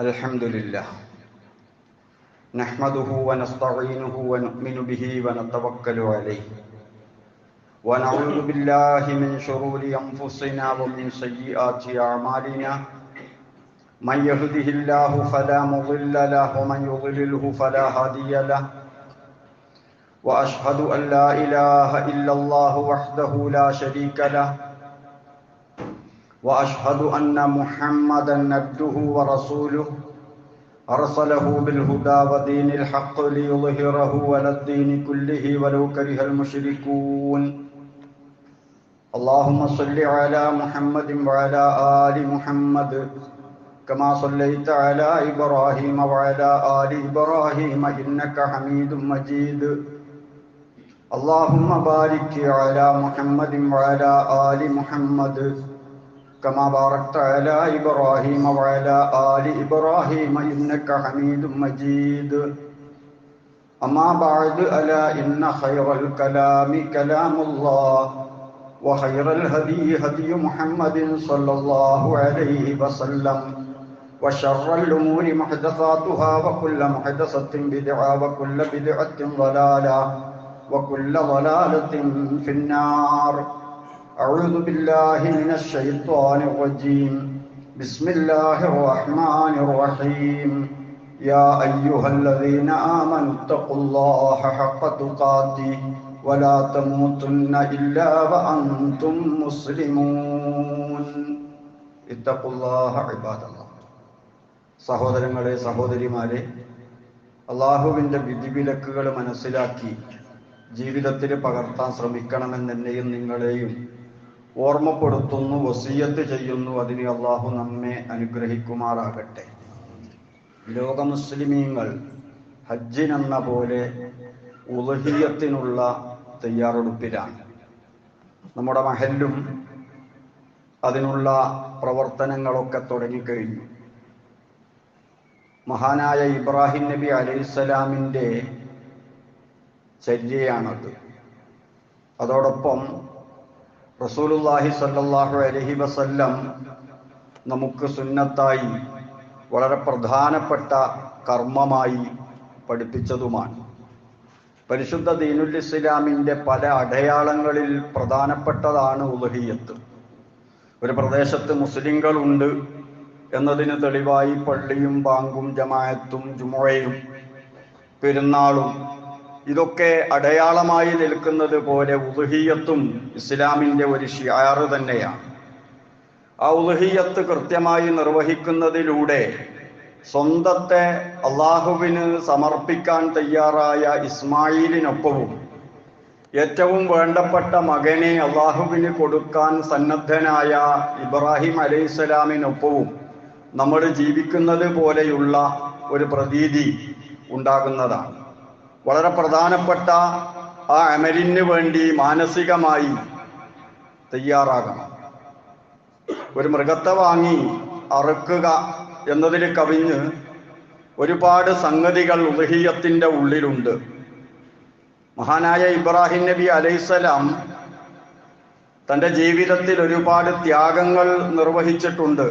الحمد لله نحمده ونستعينه ونؤمن به ونتوكل عليه ونعوذ بالله من شرور أنفسنا ومن سيئات أعمالنا من يهده الله فلا مضل له ومن يضلله فلا هادي له وأشهد أن لا إله إلا الله وحده لا شريك له وأشهد أن محمدًا عبده ورسوله أرسله بالهدى ودين الحق ليظهره على الدين كله ولو كره المشركون اللهم صل على محمد وعلى آل محمد كما صليت على إبراهيم وعلى آل إبراهيم إنك حميد مجيد اللهم بارك على محمد وعلى آل محمد كما باركت على إبراهيم وعلى آل إبراهيم إنك حميد مجيد أما بعد ألا إن خير الكلام كلام الله وخير الهدي هدي محمد صلى الله عليه وسلم وشر الأمور محدثاتها وكل محدثة بدعة وكل بدعة ضلالة وكل ضلالة في النار. أعوذ بالله من الشيطان الرجيم. بسم الله الرحمن الرحيم. يا أيها الذين آمنوا اتقوا الله حق تقاته ولا تموتن إلا وأنتم مسلمون. اتقوا الله عباد الله. സഹോദരങ്ങളെ സഹോദരിമാരെ, അള്ളാഹുവിൻ്റെ വിധിവിലക്കുകൾ മനസ്സിലാക്കി ജീവിതത്തിൽ പകർത്താൻ ശ്രമിക്കണമെന്ന് എന്നെയും നിങ്ങളെയും ഓർമ്മപ്പെടുത്തുന്നു, വസിയത്ത് ചെയ്യുന്നു. അതിന് അള്ളാഹു നമ്മെ അനുഗ്രഹിക്കുമാറാകട്ടെ. ലോക മുസ്ലിമീങ്ങൾ ഹജ്ജിനെന്ന പോലെ ഉളുഹിയ്യത്തിനുള്ള തയ്യാറെടുപ്പിലാണ്. നമ്മുടെ മഹല്ലും അതിനുള്ള പ്രവർത്തനങ്ങളൊക്കെ തുടങ്ങിക്കഴിഞ്ഞു. മഹാനായ ഇബ്രാഹിം നബി അലൈഹിസ്സലാമിൻ്റെ ചര്യയാണത്. അതോടൊപ്പം റസൂലുള്ളാഹി സ്വല്ലല്ലാഹു അലൈഹി വസല്ലം നമുക്ക് സുന്നത്തായി വളരെ പ്രധാനപ്പെട്ട കർമ്മമായി പഠിപ്പിച്ചതുമാണ്. പരിശുദ്ധ ദീനുൽ ഇസ്ലാമിൻ്റെ പല അടയാളങ്ങളിൽ പ്രധാനപ്പെട്ടതാണ് ഉളുഹിയ്യത്ത്. ഒരു പ്രദേശത്ത് മുസ്ലിങ്ങളുണ്ട് എന്നതിന് തെളിവായി പള്ളിയും ബാങ്കും ജമാഅത്തും ജുമുഅയും പെരുന്നാളും ഇതൊക്കെ അടയാളമായി നിൽക്കുന്നത് പോലെ ഉളുഹിയ്യത്തും ഇസ്ലാമിൻ്റെ ഒരു ശിആർ തന്നെയാണ്. ആ ഉളുഹിയ്യത്ത് കൃത്യമായി നിർവഹിക്കുന്നതിലൂടെ സ്വന്തത്തെ അള്ളാഹുവിന് സമർപ്പിക്കാൻ തയ്യാറായ ഇസ്മായിലിനൊപ്പവും ഏറ്റവും വേണ്ടപ്പെട്ട മകനെ അള്ളാഹുവിന് കൊടുക്കാൻ സന്നദ്ധനായ ഇബ്രാഹിം അലൈഹിസ്സലാമിനൊപ്പവും നമ്മൾ ജീവിക്കുന്നത് പോലെയുള്ള ഒരു പ്രതീതി ഉണ്ടാകുന്നതാണ്. വളരെ പ്രധാനപ്പെട്ട ആ അമലിന് വേണ്ടി മാനസികമായി തയ്യാറാകണം. ഒരു മൃഗത്തെ വാങ്ങി അറുക്കുക എന്നതിൽ കവിഞ്ഞ് ഒരുപാട് സംഗതികൾ ഉളുഹിയ്യത്തിൻ്റെ ഉള്ളിലുണ്ട്. മഹാനായ ഇബ്രാഹിം നബി അലൈഹിസ്സലാം തൻ്റെ ജീവിതത്തിൽ ഒരുപാട് ത്യാഗങ്ങൾ നിർവഹിച്ചിട്ടുണ്ട്.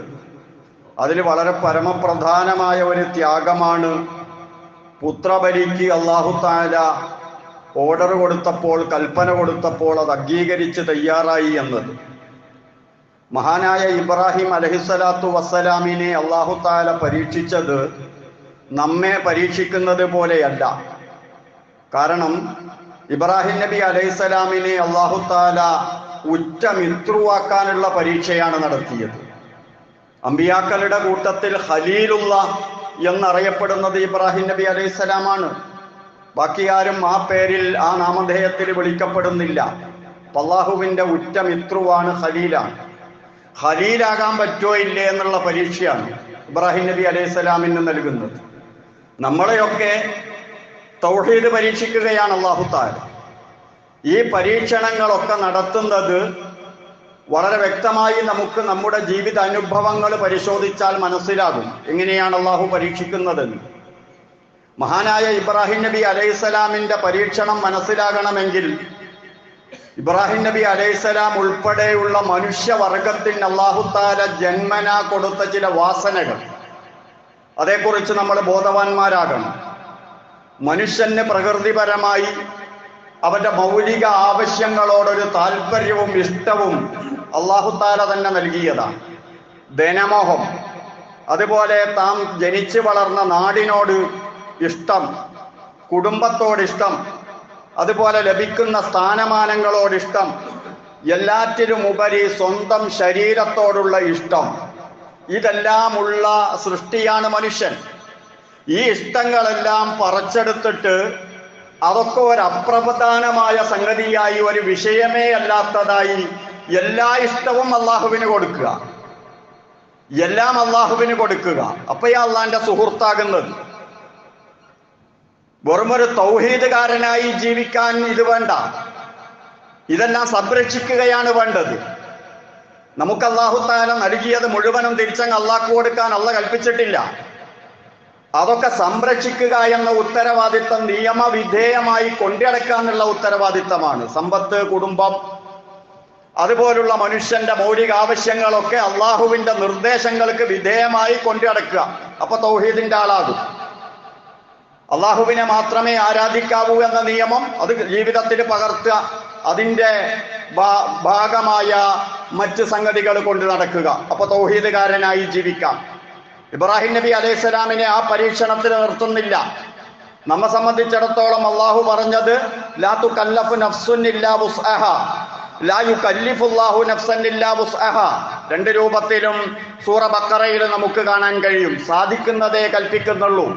അതിൽ വളരെ പരമപ്രധാനമായ ഒരു ത്യാഗമാണ് പുത്രബലിക്ക് അല്ലാഹു തആല ഓർഡർ കൊടുത്തപ്പോൾ, കൽപ്പന കൊടുത്തപ്പോൾ അത് അംഗീകരിച്ച് തയ്യാറായി എന്നത്. മഹാനായ ഇബ്രാഹിം അലൈഹിസ്സലാത്തു വസ്സലാമിനെ അല്ലാഹു തആല പരീക്ഷിച്ചത് നമ്മെ പരീക്ഷിക്കുന്നത് പോലെയല്ല. കാരണം ഇബ്രാഹിം നബി അലൈഹിസ്സലാമിനെ അല്ലാഹു തആല ഉറ്റ മിത്രുവാക്കാനുള്ള പരീക്ഷയാണ് നടത്തിയത്. അമ്പിയാക്കളുടെ കൂട്ടത്തിൽ ഖലീലുള്ള എന്നറിയപ്പെടുന്നത് ഇബ്രാഹിം നബി അലൈഹിസ്സലാമാണ്. ബാക്കി ആരും ആ പേരിൽ, ആ നാമധേയത്തിൽ വിളിക്കപ്പെടുന്നില്ല. അല്ലാഹുവിൻ്റെ ഉറ്റ മിത്രുവാണ്, ഖലീലാണ്. ഖലീലാകാൻ പറ്റുമോ ഇല്ലേ എന്നുള്ള പരീക്ഷയാണ് ഇബ്രാഹിം നബി അലൈഹിസ്സലാമിന് നൽകുന്നത്. നമ്മളെയൊക്കെ തൗഹീദ് പരീക്ഷിക്കുകയാണ് അല്ലാഹു തആല. ഈ പരീക്ഷണങ്ങളൊക്കെ നടത്തുന്നത് വളരെ വ്യക്തമായി നമുക്ക് നമ്മുടെ ജീവിത അനുഭവങ്ങൾ പരിശോധിച്ചാൽ മനസ്സിലാകും എങ്ങനെയാണ് അള്ളാഹു പരീക്ഷിക്കുന്നതെന്ന്. മഹാനായ ഇബ്രാഹിം നബി അലൈഹിസ്സലാമിൻ്റെ പരീക്ഷണം മനസ്സിലാകണമെങ്കിൽ ഇബ്രാഹിം നബി അലൈഹിസ്സലാം ഉൾപ്പെടെയുള്ള മനുഷ്യവർഗത്തിന് അല്ലാഹു തആല ജന്മനാ കൊടുത്ത ചില വാസനകൾ, അതേക്കുറിച്ച് നമ്മൾ ബോധവാന്മാരാകണം. മനുഷ്യന് പ്രകൃതിപരമായി അവന്റെ മൗലിക ആവശ്യങ്ങളോടൊരു താല്പര്യവും ഇഷ്ടവും അല്ലാഹു തആല തന്നെ നൽകിയതാണ്. ധനമോഹം, അതുപോലെ താൻ ജനിച്ചു വളർന്ന നാടിനോട് ഇഷ്ടം, കുടുംബത്തോടിഷ്ടം, അതുപോലെ ലഭിക്കുന്ന സ്ഥാനമാനങ്ങളോടിഷ്ടം, എല്ലാറ്റിലും ഉപരി സ്വന്തം ശരീരത്തോടുള്ള ഇഷ്ടം, ഇതെല്ലാമുള്ള സൃഷ്ടിയാണ് മനുഷ്യൻ. ഈ ഇഷ്ടങ്ങളെല്ലാം പറിച്ചെടുത്തിട്ട് അതൊക്കെ ഒരു അപ്രധാനമായ സംഗതിയായി, ഒരു വിഷയമേ അല്ലാത്തതായി എല്ലാ ഇഷ്ടവും അള്ളാഹുവിന് കൊടുക്കുക, എല്ലാം അള്ളാഹുവിന് കൊടുക്കുക. അപ്പോഴാ അള്ളാന്റെ സുഹൃത്താകുന്നത്. വെറുമൊരു തൗഹീദുകാരനായി ജീവിക്കാൻ ഇത് വേണ്ട, ഇതെല്ലാം സംരക്ഷിക്കുകയാണ് വേണ്ടത്. നമുക്ക് അല്ലാഹു തആല നൽകിയത് മുഴുവനും തിരിച്ചങ്ങ് അള്ളാഹ്ക്ക് കൊടുക്കാൻ അള്ളാഹ് കൽപ്പിച്ചിട്ടില്ല. അതൊക്കെ സംരക്ഷിക്കുക എന്ന ഉത്തരവാദിത്തം നിയമവിധേയമായി കൊണ്ടുനടക്കാനുള്ള ഉത്തരവാദിത്തമാണ്. സമ്പത്ത്, കുടുംബം, അതുപോലുള്ള മനുഷ്യന്റെ മൗലിക ആവശ്യങ്ങളൊക്കെ അള്ളാഹുവിന്റെ നിർദ്ദേശങ്ങൾക്ക് വിധേയമായി കൊണ്ടുനടക്കുക. അപ്പൊ തൗഹീദിന്റെ ആളാകും. അള്ളാഹുവിനെ മാത്രമേ ആരാധിക്കാവൂ എന്ന നിയമം അത് ജീവിതത്തിൽ പകർത്തുക, അതിൻ്റെ ഭാഗമായ മറ്റ് സംഗതികൾ കൊണ്ട് നടക്കുക. അപ്പൊ തൗഹീദുകാരനായി ജീവിക്കാം. ഇബ്രാഹിം നബി അലൈഹിസ്സലാമിനെ ആ പരീക്ഷണത്തിൽ നിർത്തുന്നില്ല. നമ്മെ സംബന്ധിച്ചിടത്തോളം അള്ളാഹു പറഞ്ഞത് ലാ തുകല്ലഫു നഫ്സുൻ ഇല്ലാ വുസ്അഹാ, ലാ യുകല്ലിഫുല്ലാഹു നഫ്സൻ ഇല്ലാ വുസ്അഹാ. രണ്ട് രൂപത്തിലും സൂറ ബഖറയിൽ നമുക്ക് കാണാൻ കഴിയും. സാധിക്കുന്നതേ കൽപ്പിക്കുന്നുള്ളൂ.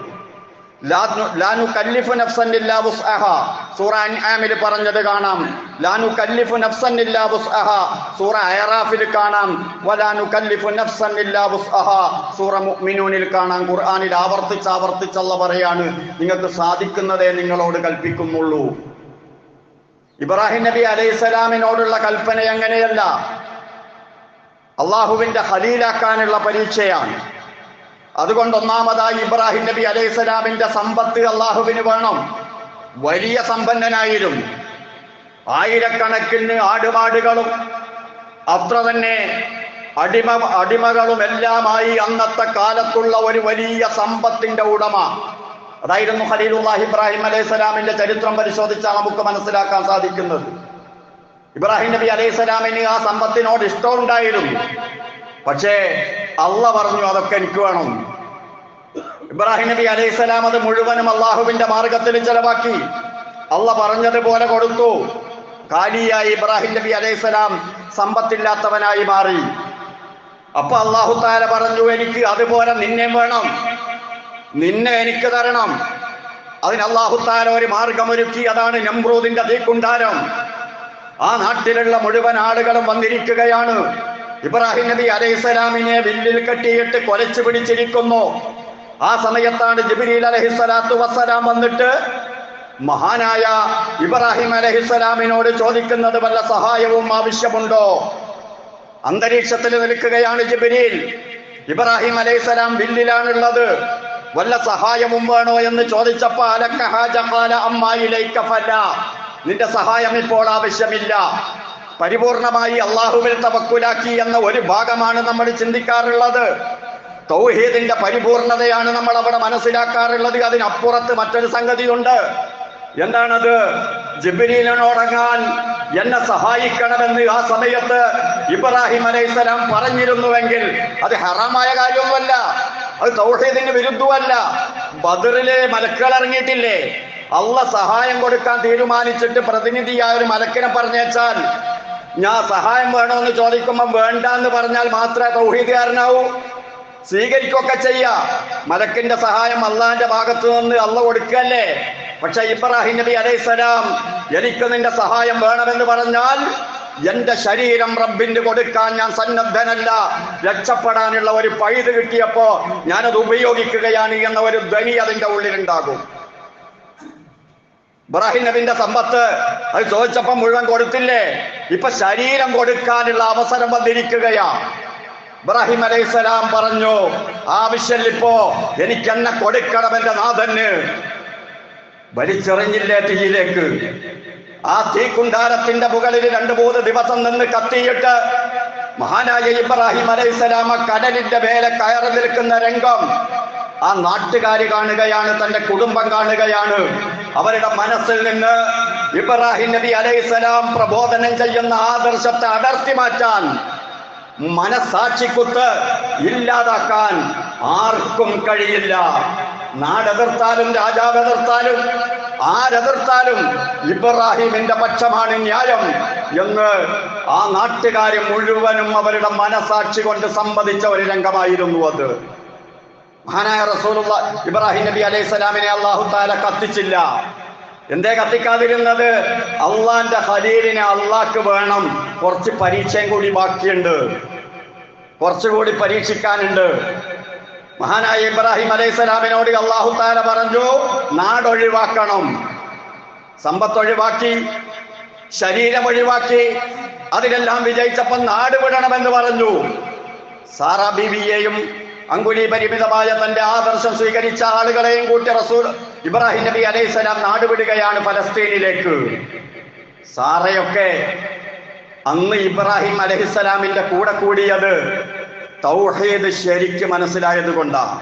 ലാ നുകല്ലിഫു നഫ്സൻ ഇല്ലാ വുസ്അഹാ സൂറ അൻആമിൽ പറഞ്ഞത് കാണാം. ലാ നുകല്ലിഫു നഫ്സൻ ഇല്ലാ വുസ്അഹാ സൂറ അഅറാഫിൽ കാണാം. വലാ നുകല്ലിഫു നഫ്സൻ ഇല്ലാ വുസ്അഹാ സൂറ മുഅ്മിനൂനിൽ കാണാം. ഖുർആനിൽ ആവർത്തിച്ചല്ല പറയാണ്, നിങ്ങൾക്ക് സാധിക്കുന്നതേ നിങ്ങളോട് കൽപ്പിക്കുന്നുള്ളൂ. ഇബ്രാഹിം നബി അലൈഹിസ്സലാമിനോടുള്ള കൽപ്പന അങ്ങനെയല്ല, അള്ളാഹുവിന്റെ ഖലീലാക്കാനുള്ള പരീക്ഷയാണ്. അതുകൊണ്ട് ഒന്നാമതായി ഇബ്രാഹിം നബി അലൈഹിസ്സലാമിന്റെ സമ്പത്ത് അള്ളാഹുവിന് വേണം. വലിയ സമ്പന്നനായിരുന്നു. ആയിരക്കണക്കിന് ആടുമാടുകളും അത്ര തന്നെ അടിമകളും എല്ലാമായി അന്നത്തെ കാലത്തുള്ള ഒരു വലിയ സമ്പത്തിന്റെ ഉടമ അതായിരുന്നു ഖലീലുല്ലാഹി ഇബ്രാഹിം അലൈഹിസ്സലാമിന്റെ ചരിത്രം പരിശോധിച്ചാൽ നമുക്ക് മനസ്സിലാക്കാൻ സാധിക്കുന്നത്. ഇബ്രാഹിം നബി അലൈഹിസ്സലാമിന് ആ സമ്പത്തിനോട് ഇഷ്ടമുണ്ടായിരുന്നു. പക്ഷേ അള്ളാഹ് പറഞ്ഞു അതൊക്കെ എനിക്ക് വേണം. ഇബ്രാഹിം നബി അലൈഹിസ്സലാം അത് മുഴുവനും അള്ളാഹുവിന്റെ മാർഗത്തിൽ ചെലവാക്കി. അള്ളാഹ് പറഞ്ഞതുപോലെ കൊടുത്തു. കാലിയായി ഇബ്രാഹിം നബി അലൈഹിസ്സലാം സമ്പത്തില്ലാത്തവനായി മാറി. അപ്പൊ അല്ലാഹു തആല പറഞ്ഞു, എനിക്ക് അതുപോലെ നിന്നെ വേണം, നിന്നെ എനിക്ക് തരണം. അതിന് അല്ലാഹു തആല ഒരു മാർഗമൊരുക്കി. അതാണ് നമ്രൂദിന്റെ തീക്കുണ്ടാരം. ആ നാട്ടിലുള്ള മുഴുവൻ ആളുകളും വന്നിരിക്കുകയാണ്. ഇബ്രാഹിം നബി അലൈഹിസ്സലാമിനെ വില്ലിൽ കെട്ടിയിട്ട് കൊലച്ചു പിടിച്ചിരിക്കുന്നു. ആ സമയത്താണ് ജിബ്രീൽ അലൈഹിസ്സലാത്തു വസ്സലാം വന്നിട്ട് മഹാനായ ഇബ്രാഹിം അലൈഹിസ്സലാമിനോട് ചോദിക്കുന്നത്, വല്ല സഹായവും ആവശ്യമുണ്ടോ? അന്തരീക്ഷത്തിൽ നിൽക്കുകയാണ് ജിബ്രീൽ. ഇബ്രാഹിം അലൈഹിസ്സലാം വില്ലിലാണുള്ളത്. വല്ല സഹായവും വേണോ എന്ന് ചോദിച്ചപ്പോ അലക ഹാജ ഖാല അമ്മാ ഇലൈക ഫലാ, നിന്റെ സഹായം ഇപ്പോൾ ആവശ്യമില്ല. പരിപൂർണമായി അള്ളാഹുവിൽ തവക്കുലാക്കി എന്ന ഒരു ഭാഗമാണ് നമ്മൾ ചിന്തിക്കാറുള്ളത്. തൗഹീദിന്റെ പരിപൂർണതയാണ് നമ്മൾ അവിടെ മനസ്സിലാക്കാറുള്ളത്. അതിനപ്പുറത്ത് മറ്റൊരു സംഗതിയുണ്ട്. എന്താണത്? ജിബ്രീലിനോടങ്ങാൻ എന്നെ സഹായിക്കണമെന്ന് ആ സമയത്ത് ഇബ്രാഹിം അലൈഹിസ്സലാം പറഞ്ഞിരുന്നുവെങ്കിൽ അത് ഹറാമായ കാര്യമൊന്നുമല്ല, അത് തൗഹീദിന് വിരുദ്ധമല്ല. ബദറിലെ മലക്കുകൾ ഇറങ്ങിയിട്ടില്ലേ? അള്ളാഹ് സഹായം കൊടുക്കാൻ തീരുമാനിച്ചിട്ട് പ്രതിനിധിയായ ഒരു മലക്കിനെ പറഞ്ഞേച്ചാൽ ഞാൻ സഹായം വേണമെന്ന് ചോദിക്കുമ്പോൾ വേണ്ട എന്ന് പറഞ്ഞാൽ മാത്രമേ തൗഹീദുകാരനാവൂ. സ്വീകരിക്കുകയൊക്കെ ചെയ്യാം. മലക്കിന്റെ സഹായം അള്ളാഹിന്റെ ഭാഗത്തു നിന്ന് അള്ളാഹ് കൊടുക്കല്ലേ. പക്ഷെ ഇബ്രാഹിം നബി അലൈഹിസ്സലാം എനിക്ക് നിന്റെ സഹായം വേണമെന്ന് പറഞ്ഞാൽ എന്റെ ശരീരം റബ്ബിന് കൊടുക്കാൻ ഞാൻ സന്നദ്ധനല്ല. രക്ഷപ്പെടാനുള്ള ഒരു പഴുത് കിട്ടിയപ്പോ ഞാനത് ഉപയോഗിക്കുകയാണ് എന്ന ഒരു ധ്വനി അതിന്റെ ഉള്ളിലുണ്ടാകും. ഇബ്രാഹിം നബിന്റെ സമ്പത്ത് അത് ചോദിച്ചപ്പം മുഴുവൻ കൊടുത്തില്ലേ? ഇപ്പൊ ശരീരം കൊടുക്കാനുള്ള അവസരം വന്നിരിക്കുകയാ. ഇബ്രാഹിം അലൈഹിസ്സലാം പറഞ്ഞു, ആവശ്യമില്ലിപ്പോ എനിക്കെന്നെ കൊടുക്കണം എന്റെ നാഥന്. വലിച്ചെറിഞ്ഞില്ലേ തീയിലേക്ക്. ആ തീക്കുണ്ടാരത്തിന്റെ മുകളിൽ 2-3 ദിവസം നിന്ന് കത്തിയിട്ട് മഹാനായ ഇബ്രാഹിം അലൈഹിസ്സലാം കടലിന്റെ മേലെ കയറി നിൽക്കുന്ന രംഗം ആ നാട്ടുകാര് കാണുകയാണ്, തന്റെ കുടുംബം കാണുകയാണ്. അവരുടെ മനസ്സിൽ നിന്ന് ഇബ്രാഹിം നബി അലൈഹിസ്സലാം പ്രബോധനം ചെയ്യുന്ന ആദർശത്തെ അടർത്തി മാറ്റാൻ, മനസാക്ഷിക്കുത്ത് ഇല്ലാതാക്കാൻ ആർക്കും കഴിയില്ല. നാടെതിർത്താലും രാജാവ് എതിർത്താലും ആരെതിർത്താലും ഇബ്രാഹിമിന്റെ പക്ഷമാണ് ന്യായം എന്ന് ആ നാട്ടുകാര് മുഴുവനും അവരുടെ മനസാക്ഷി കൊണ്ട് സമ്മതിച്ച ഒരു രംഗമായിരുന്നു അത്. മഹാനായ റസൂലുള്ളാഹി ഇബ്രാഹിം നബി അലൈഹിസ്സലാമിനെ അല്ലാഹു തആല കത്തിച്ചില്ല. എന്തേ കത്തിക്കാതിരുന്നത്? അള്ളാന്റെ ഖലീലിനെ അള്ളാഹ്ക്ക് വേണം, കുറച്ച് പരീക്ഷയും കൂടി ബാക്കിയുണ്ട്, കുറച്ചുകൂടി പരീക്ഷിക്കാനുണ്ട്. മഹാനായ ഇബ്രാഹിം അലൈഹിസ്സലാമിനോട് അല്ലാഹു തആല പറഞ്ഞു, നാടൊഴിവാക്കണം. സമ്പത്ത് ഒഴിവാക്കി, ശരീരം ഒഴിവാക്കി, അതിലെല്ലാം വിജയിച്ചപ്പോൾ നാട് വിടണമെന്ന് പറഞ്ഞു. സാറാ ബീവിയെയും അങ്കുലി പരിമിതമായ തന്റെ ആദർശം സ്വീകരിച്ച ആളുകളെയും കൂട്ടി റസൂൽ ഇബ്രാഹിം നബി അലൈഹിസ്സലാം നാടുവിടുകയാണ് ഫലസ്തീനിലേക്ക്. സാറയൊക്കെ അന്ന് ഇബ്രാഹിം അലൈഹിസ്സലാമിന്റെ കൂടെ കൂടിയത് തൗഹീദ് ശരിക്ക് മനസ്സിലായത് കൊണ്ടാണ്.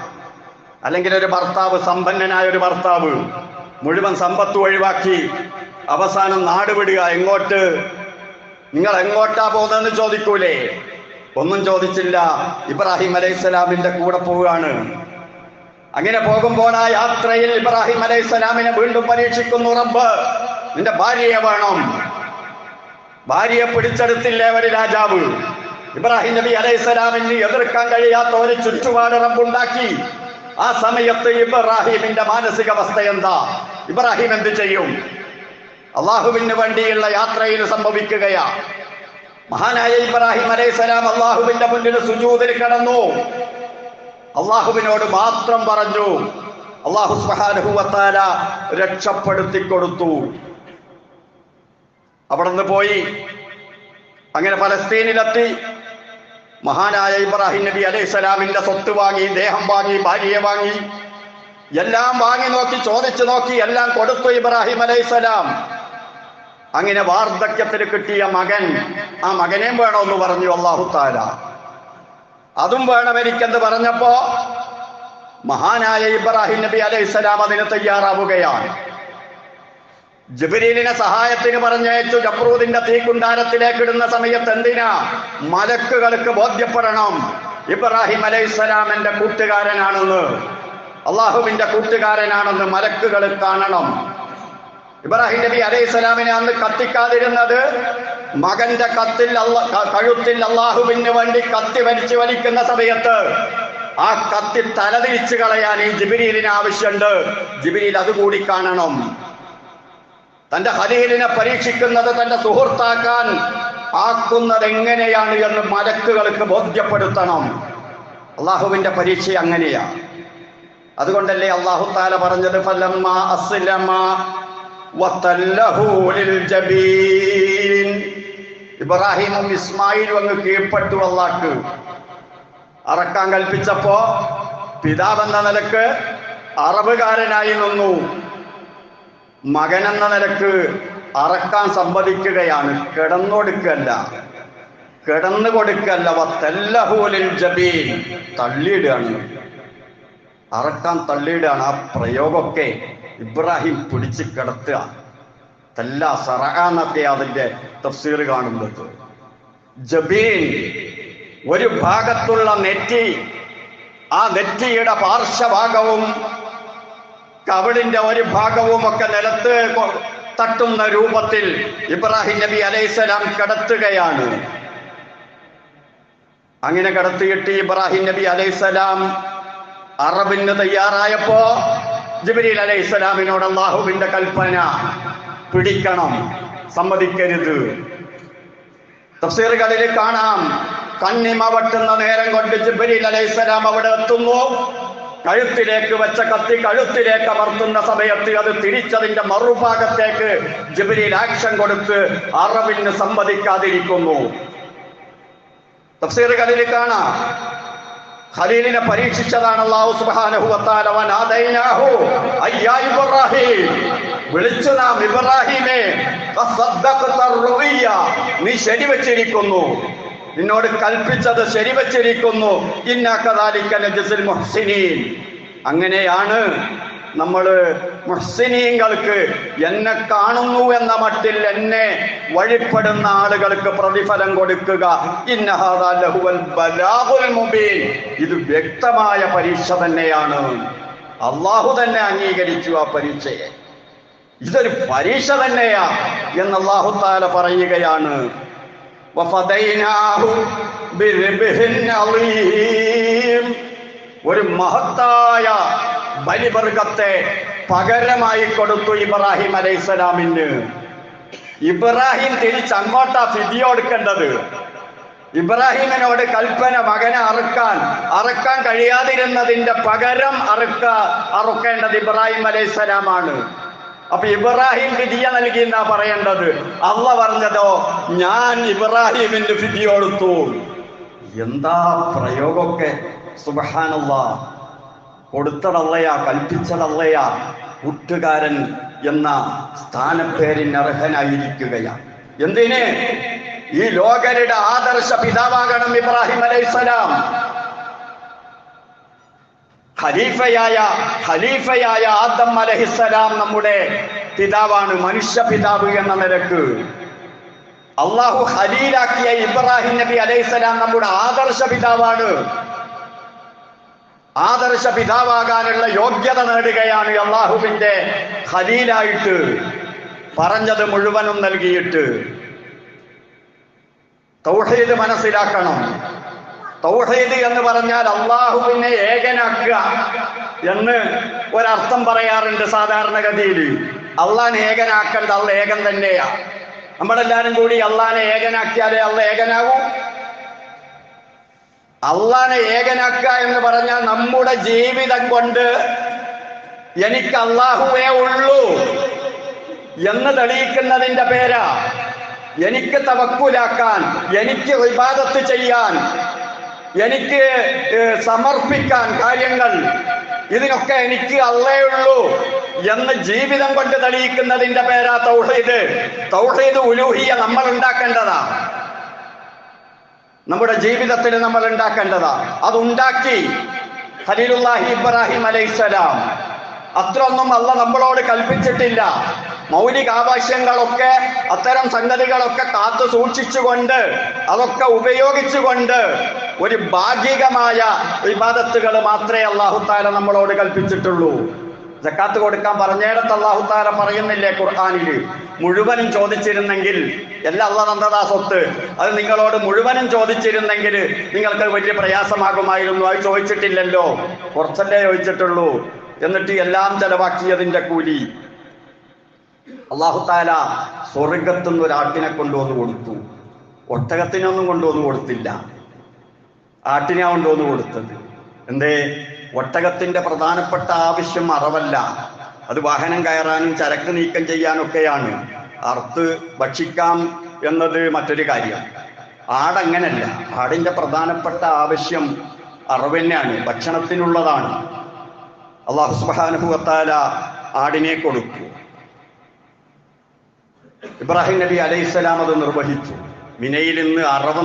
അല്ലെങ്കിൽ ഒരു ഭർത്താവ്, സമ്പന്നനായ ഒരു ഭർത്താവ് മുഴുവൻ സമ്പത്ത് ഒഴിവാക്കി അവസാനം നാടുവിടുക. എങ്ങോട്ട്? നിങ്ങൾ എങ്ങോട്ടാ പോകുന്നതെന്ന് ചോദിക്കൂലേ? ഒന്നും ചോദിച്ചില്ല, ഇബ്രാഹിം അലൈഹിസ്സലാമിന്റെ കൂടെ പോവുകയാണ്. അങ്ങനെ പോകുമ്പോൾ ആ യാത്രയിൽ ഇബ്രാഹിം അലൈഹിസ്സലാമിനെ വീണ്ടും പരീക്ഷിക്കുന്നു റബ്ബ്. നിന്റെ ഭാര്യയെ വേണം. ഭാര്യയെ പിടിച്ചെടുത്തില്ലേ ഒരു രാജാവ്. ഇബ്രാഹിം നബി അലൈഹിസ്സലാമിന് എതിർക്കാൻ കഴിയാത്ത ഒരു ചുറ്റുപാട് റബ്ബുണ്ടാക്കി. ആ സമയത്ത് ഇബ്രാഹിമിന്റെ മാനസികാവസ്ഥ എന്താ? ഇബ്രാഹിം എന്ത് ചെയ്യും? അള്ളാഹുവിന് വേണ്ടിയുള്ള യാത്രയിൽ സംഭവിക്കുകയാ. മഹാനായ ഇബ്രാഹിം അലൈഹിസ്സലാം അള്ളാഹുവിന്റെ മുന്നിൽ സുജൂദിൽ കിടന്നു. അള്ളാഹുവിനോട് മാത്രം പറഞ്ഞു. അള്ളാഹു സുബ്ഹാനഹു വ തആല രക്ഷപ്പെടുത്തി കൊടുത്തു. അവിടെ നിന്ന് പോയി അങ്ങനെ ഫലസ്തീനിലെത്തി. മഹാനായ ഇബ്രാഹിം നബി അലൈഹിസ്സലാമിന്റെ സ്വത്ത് വാങ്ങി, ദേഹം വാങ്ങി, ഭാര്യയെ വാങ്ങി, എല്ലാം വാങ്ങി നോക്കി, ചോദിച്ചു നോക്കി, എല്ലാം കൊടുത്തു ഇബ്രാഹിം അലൈഹിസ്സലാം. അങ്ങനെ വാർദ്ധക്യത്തിൽ കിട്ടിയ മകൻ, ആ മകനെയും വേണമെന്ന് പറഞ്ഞു അല്ലാഹു തആല. അതും വേണം എനിക്കെന്ന് പറഞ്ഞപ്പോ മഹാനായ ഇബ്രാഹിം നബി അലൈഹിസ്സലാം അതിന് തയ്യാറാവുകയാണ്. ജിബ്രീലിനെ സഹായത്തിന് പറഞ്ഞയച്ചു. ജബ്രൂദിന്റെ തീക്കുണ്ടാരത്തിലേക്ക് ഇടുന്ന സമയത്ത് എന്തിനാ? മലക്കുകൾക്ക് ബോധ്യപ്പെടണം ഇബ്രാഹിം അലൈഹിസ്സലാം എന്റെ കൂട്ടുകാരനാണെന്ന്, അള്ളാഹുവിന്റെ കൂട്ടുകാരനാണെന്ന് മലക്കുകൾ കാണണം. ഇബ്രാഹിം നബി അലൈഹിസ്സലാമിനെ അന്ന് കത്തിക്കാതിരുന്നത് മകന്റെ കഴുത്തിൽ അള്ളാഹുവിന് വേണ്ടി കത്തി വലിക്കുന്ന സമയത്ത് ആ കത്തി തലതിരിച്ചു കളയാൻ ഈ ജിബ്രീലിന് ആവശ്യമുണ്ട്. ജിബ്രീൽ അതുകൂടി കാണണം. തന്റെ ഖലീലിനെ പരീക്ഷിക്കുന്നത്, തന്റെ സുഹൃത്താക്കാൻ ആക്കുന്നത് എങ്ങനെയാണ് എന്ന് മലക്കുകൾക്ക് ബോധ്യപ്പെടുത്തണം. അള്ളാഹുവിന്റെ പരീക്ഷ അങ്ങനെയാ. അതുകൊണ്ടല്ലേ അല്ലാഹു തആല പറഞ്ഞത് ഫലമ്മാ അസ്ലമ വതല്ലഹു ലിൽ ജബീൻ. ഇബ്രാഹിമും ഇസ്മായിലും അങ്ങ് കീഴ്പ്പെട്ടു. അല്ലാഹു അറക്കാൻ കൽപ്പിച്ചപ്പോ പിതാവെന്ന നിലക്ക് അറബുകാരനായി നിന്നു. മകനെന്ന നിലക്ക് അറക്കാൻ സമ്മതിക്കുകയാണ്. കിടന്നു കൊടുക്കല്ല. വതല്ലഹു ലിൽ ജബീൻ, തള്ളിയിടുകയാണ്. അറക്കാൻ തള്ളിയിടുകയാണ്. ആ പ്രയോഗമൊക്കെ ഇബ്രാഹിം പിടിച്ച് കിടത്തുക. തല്ല സറഅന്നൊക്കെ അതിന്റെ തഫ്സീർ കാണുന്നത്. ജബീൻ, ഒരു ഭാഗത്തുള്ള നെറ്റി, ആ നെറ്റിയുടെ പാർശ്വഭാഗവും കവിളിന്റെ ഒരു ഭാഗവും ഒക്കെ നിലത്ത് തട്ടുന്ന രൂപത്തിൽ ഇബ്രാഹിം നബി അലൈഹിസ്സലാം കിടത്തുകയാണ്. അങ്ങനെ കിടത്തിയിട്ട് ഇബ്രാഹിം നബി അലൈഹിസ്സലാം അറബിന് തയ്യാറായപ്പോ ജിബ്രീൽ അലൈഹിസ്സലാമിനോട് അല്ലാഹുവിന്റെ കൽപ്പന, പിടിക്കണം, സമ്മതിക്കരുത്. തഫ്സീറുകളിൽ കാണാം, കണ്ണിമ വെട്ടുന്ന നേരം കൊണ്ട് ജിബ്രീൽ അലൈഹിസ്സലാം അവിടെ എത്തുന്നു. കഴുത്തിലേക്ക് വെച്ച കത്തി കഴുത്തിലേക്ക് അമർത്തുന്ന സമയത്ത് അത് തിരിച്ചതിന്റെ മറുഭാഗത്തേക്ക് ജിബ്രീൽ ആക്ഷൻ കൊടുത്ത് അറബിന് സമ്മതിക്കാതിരിക്കുന്നു. തഫ്സീറുകളിൽ കാണാം, ഖലീലിനെ പരീക്ഷിച്ചതാണ് അല്ലാഹു സുബ്ഹാനഹു വ തആല. വനാദൈനാഹു അയ്യാ ഇബ്രാഹിം, വിളിച്ചു നാം ഇബ്രാഹിമേ, ഫസദ്ദഖത റുവിയ, നീ ശരിവെച്ചിരിക്കുന്നു, നിന്നോട് കൽപ്പിച്ചത് ശരിവെച്ചിരിക്കുന്നു. ഇന്നാ കദാലിക നജ്സിൽ മുഹ്സിനീൻ, അങ്ങനെയാണ് നമ്മൾ മുഹ്സിനീങ്ങൾക്ക് എന്നെ കാണുന്നു എന്ന മട്ടിൽ എന്നെ വഴിപ്പെടുന്ന ആളുകൾക്ക് പ്രതിഫലം കൊടുക്കുക. ഇന്ന ഹാദാ ലഹുവൽ ബലാഗുൽ മുബീൻ. ഇത് വ്യക്തമായ പരീക്ഷ തന്നെയാണ്. അള്ളാഹു തന്നെ അംഗീകരിച്ചു ആ പരീക്ഷയെ. ഇതൊരു പരീക്ഷ തന്നെയാ എന്ന് അല്ലാഹു തആല പറയുകയാണ്. വഫദൈനാഹു ബിദിബ്ഹിൻ അളീം. ഒരു മഹത്തായ ബലിവർഗത്തെ പകരമായി കൊടുത്തു ഇബ്രാഹിം അലൈഹിസ്സലാമിന്. ഇബ്രാഹിം തിരിച്ചങ്ങോട്ടാ ഫിദിയ കൊടുക്കേണ്ടത്. ഇബ്രാഹിമിനോട് കൽപ്പന മകനെ അറുക്കാൻ കഴിയാതിരുന്നതിന്റെ പകരം അറുക്കേണ്ടത് ഇബ്രാഹിം അലൈഹിസ്സലാമാണ്. അപ്പൊ ഇബ്രാഹിം ഫിദിയ നൽകി എന്നാ പറയേണ്ടത്. അള്ളാഹ് പറഞ്ഞതോ ഞാൻ ഇബ്രാഹിമിന്റെ ഫിദിയ കൊടുത്തു. എന്താ പ്രയോഗമൊക്കെ! സുബ്ഹാനല്ലാഹ്. കൊടുത്തതല്ലയാ, കൽപ്പിച്ചതല്ലയാ. കൂട്ടുകാരൻ എന്ന സ്ഥാനപ്പേരിന് അർഹനായിരിക്കുകയാ. എന്തിന്? ഈ ലോകരുടെ ആദർശ പിതാവാകണം ഇബ്രാഹിം അലൈഹിസ്സലാം. ഖലീഫയായ ആദം അലൈഹിസ്സലാം നമ്മുടെ പിതാവാണ്, മനുഷ്യ പിതാവ് എന്ന നിലക്ക്. അള്ളാഹു ഖലീലാക്കിയ ഇബ്രാഹിം നബി അലൈഹിസ്സലാം നമ്മുടെ ആദർശ പിതാവാണ്. ആദർശ പിതാവാകാനുള്ള യോഗ്യത നേടുകയാണ് അള്ളാഹുവിന്റെ ഖലീലായിട്ട്. പറഞ്ഞത് മുഴുവനും നൽകിയിട്ട്. തൗഹീദ് മനസ്സിലാക്കണം. തൗഹീദ് എന്ന് പറഞ്ഞാൽ അള്ളാഹുവിനെ ഏകനാക്കുക എന്ന് ഒരർത്ഥം പറയാറുണ്ട് സാധാരണഗതിയിൽ. അള്ളാഹിനെ ഏകനാക്കേണ്ട, അള്ള ഏകൻ തന്നെയാ. നമ്മളെല്ലാരും കൂടി അള്ളാഹിനെ ഏകനാക്കിയാലേ അള്ള ഏകനാവൂ. അള്ളാഹിനെ ഏകനാക്കുക എന്ന് പറഞ്ഞാൽ നമ്മുടെ ജീവിതം കൊണ്ട് എനിക്ക് അള്ളാഹുവേ ഉള്ളൂ എന്ന് തെളിയിക്കുന്നതിന്റെ പേരാ. എനിക്ക് തവക്കുലാക്കാൻ, എനിക്ക് ഇബാദത്ത് ചെയ്യാൻ, എനിക്ക് സമർപ്പിക്കാൻ കാര്യങ്ങൾ, ഇതിനൊക്കെ എനിക്ക് അള്ളേ ഉള്ളൂ എന്ന് ജീവിതം കൊണ്ട് തെളിയിക്കുന്നതിന്റെ പേരാ തൗഹീദ്. തൗഹീദ് ഉലൂഹിയ നമ്മൾ ഉണ്ടാക്കേണ്ടതാ. നമ്മുടെ ജീവിതത്തിൽ നമ്മൾ ഉണ്ടാക്കേണ്ടതാ. അതുണ്ടാക്കി ഖലീലുല്ലാഹി ഇബ്രാഹിം അലൈഹിസ്സലാം. അത്രയൊന്നും അള്ളാഹ് നമ്മളോട് കൽപ്പിച്ചിട്ടില്ല. മൗലികാവശ്യങ്ങളൊക്കെ, അത്തരം സംഗതികളൊക്കെ കാത്തു സൂക്ഷിച്ചുകൊണ്ട്, അതൊക്കെ ഉപയോഗിച്ചുകൊണ്ട് ഒരു ഭാഗികമായ ഇബാദത്തുകൾ മാത്രമേ അല്ലാഹു തആല നമ്മളോട് കൽപ്പിച്ചിട്ടുള്ളൂ. സക്കാത്ത് കൊടുക്കാൻ പറഞ്ഞിടത്ത് അല്ലാഹു തആല പറയുന്നില്ലേ ഖുർആനിൽ, മുഴുവനും ചോദിച്ചിരുന്നെങ്കിൽ, എല്ലാം അള്ളാഹ് തന്നതാ സ്വത്ത്, അത് നിങ്ങളോട് മുഴുവനും ചോദിച്ചിരുന്നെങ്കിൽ നിങ്ങൾക്ക് വലിയ പ്രയാസമാകുമായിരുന്നു. അത് ചോദിച്ചിട്ടില്ലല്ലോ, കുറച്ചല്ലേ ചോദിച്ചിട്ടുള്ളൂ. എന്നിട്ട് എല്ലാം ചെലവാക്കിയതിന്റെ കൂലി അല്ലാഹു തആല സ്വർഗത്തുനിന്ന് ഒരു ആട്ടിനെ കൊണ്ടുവന്ന് കൊടുത്തു. ഒട്ടകത്തിനൊന്നും കൊണ്ടുവന്ന് കൊടുത്തില്ല, ആട്ടിനെ കൊണ്ടുവന്ന് കൊടുത്തത്. എന്തേ? ഒട്ടകത്തിന്റെ പ്രധാനപ്പെട്ട ആവശ്യം അറവല്ല, അത് വാഹനം കയറാനും ചരക്ക് നീക്കം ചെയ്യാനൊക്കെയാണ്. അറുത്ത് ഭക്ഷിക്കാം എന്നത് മറ്റൊരു കാര്യം. ആടങ്ങനല്ല. ആടിന്റെ പ്രധാനപ്പെട്ട ആവശ്യം അറവ് തന്നെയാണ്, ഭക്ഷണത്തിനുള്ളതാണ്. അല്ലാഹു സുബ്ഹാനഹു വ തആല ആടിനെ കൊടുത്തു. ഇബ്രാഹിം നബി അലൈഹിസ്സലാം അത് നിർവഹിച്ചു. മിനയിൽ നിന്ന് അറവ്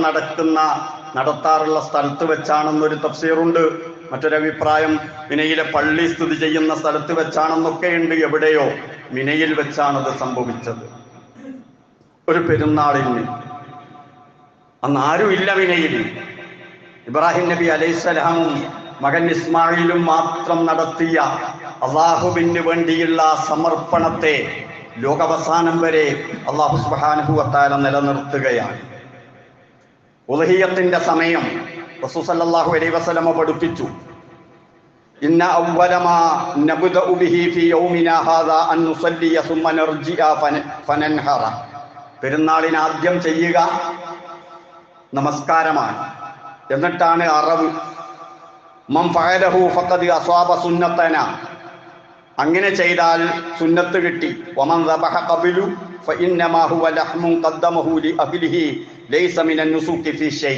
നടത്താറുള്ള സ്ഥലത്ത് വെച്ചാണെന്നൊരു തഫ്സീറുണ്ട്. മറ്റൊരഭിപ്രായം മിനയിലെ പള്ളി സ്ഥിതി ചെയ്യുന്ന സ്ഥലത്ത് വെച്ചാണെന്നൊക്കെയുണ്ട്. എവിടെയോ മിനയിൽ വെച്ചാണത് സംഭവിച്ചത്. ഒരു പെരുന്നാളിന് അന്ന് ആരുമില്ല മിനയിൽ. ഇബ്രാഹിം നബി അലൈഹിസ്സലാമും മകൻ ഇസ്മായിലും മാത്രം നടത്തിയ അള്ളാഹുവിന് വേണ്ടിയുള്ള സമർപ്പണത്തെ ലോകാവസാനം വരെ അല്ലാഹു സുബ്ഹാനഹു വ തആല നിലനിർത്തുകയാണ്. ഉദ്ഹിയ്യത്തിന്റെ സമയം റസൂൽ സല്ലല്ലാഹു അലൈഹി വസല്ലം പഠിപ്പിച്ചു. ഇന്ന അവ്വല മാ നബ്ദഉ ബിഹി ഫീ യൗമിനാ ഹാദാ അൻ നുസല്ലിയ സുമ്മ നർജിഅ ഫനൻഹറ. പെരുന്നാളിന് ആദ്യം ചെയ്യുക നമസ്കാരമാണ്, എന്നിട്ടാണ് അറവ്. മൻ ഫഅലഹു ഫഖദ് അസ്വാബ സുന്നതന. അങ്ങനെ ചെയ്താൽ സുന്നത്ത് കിട്ടി. വമൻ ദബഹ ഖബലു ഫഇന്നമാ ഹുവ ലഹ്മുൻ ഖദ്ദമഹു ലി അഹ്ലിഹി ലൈസ മിനൻ നുസൂഖി ഫീ ഷൈ.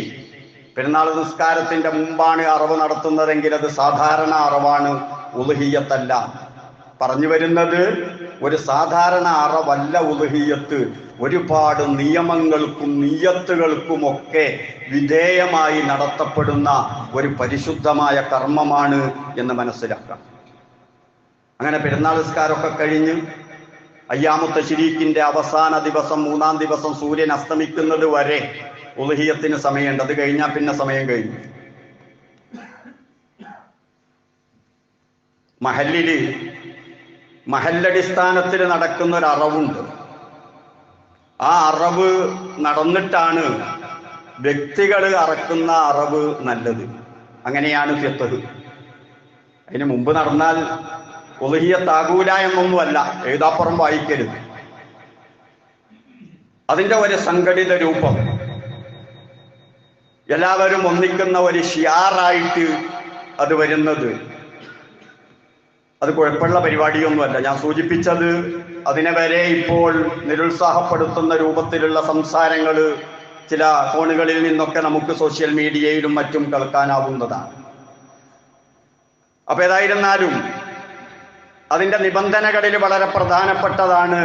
പെരുന്നാൾ നിസ്കാരത്തിന്റെ മുമ്പാണ് അറവ് നടത്തുന്നതെങ്കിൽ അത് സാധാരണ അറവാണ്, ഉളുഹിയ്യത്തല്ല. പറഞ്ഞു വരുന്നത് ഒരു സാധാരണ അറവല്ല ഉളുഹിയ്യത്ത്. ഒരുപാട് നിയമങ്ങൾക്കും നിയ്യത്തുകൾക്കുമൊക്കെ വിധേയമായി നടത്തപ്പെടുന്ന ഒരു പരിശുദ്ധമായ കർമ്മമാണ് എന്ന് മനസ്സിലാക്കാം. അങ്ങനെ പെരുന്നാൾ നിസ്കാരമൊക്കെ കഴിഞ്ഞ് അയ്യാമുത്ത ശരീക്കിന്റെ അവസാന ദിവസം 3-ാം ദിവസം സൂര്യൻ അസ്തമിക്കുന്നത് വരെ ഉളുഹിയത്തിന് സമയമുണ്ട്. അത് കഴിഞ്ഞാൽ പിന്നെ സമയം കഴിഞ്ഞു. മഹല്ലടിസ്ഥാനത്തിൽ നടക്കുന്ന ഒരു അറവുണ്ട്. ആ അറവ് നടന്നിട്ടാണ് വ്യക്തികൾ അറക്കുന്ന അറവ് നല്ലത്. അങ്ങനെയാണ് ഫിഖ്ഹ്. അതിന് മുമ്പ് നടന്നാൽ ഉളുഹിയത്താകൂല എന്നൊന്നുമല്ല, എഴുതാപ്പുറം വായിക്കരുത്. അതിന്റെ ഒരു സംഘടിത രൂപം, എല്ലാവരും ഒന്നിക്കുന്ന ഒരു ഷിയാറായിട്ട് അത് വരുന്നത്, അത് കുഴപ്പമുള്ള പരിപാടിയൊന്നുമല്ല. ഞാൻ സൂചിപ്പിച്ചത് അതിനെ വരെ ഇപ്പോൾ നിരുത്സാഹപ്പെടുത്തുന്ന രൂപത്തിലുള്ള സംസാരങ്ങൾ ചില കോണുകളിൽ നിന്നൊക്കെ നമുക്ക് സോഷ്യൽ മീഡിയയിലും മറ്റും കേൾക്കാനാവുന്നതാണ്. അപ്പൊ ഏതായിരുന്നാലും അതിന്റെ നിബന്ധനകളിൽ വളരെ പ്രധാനപ്പെട്ടതാണ്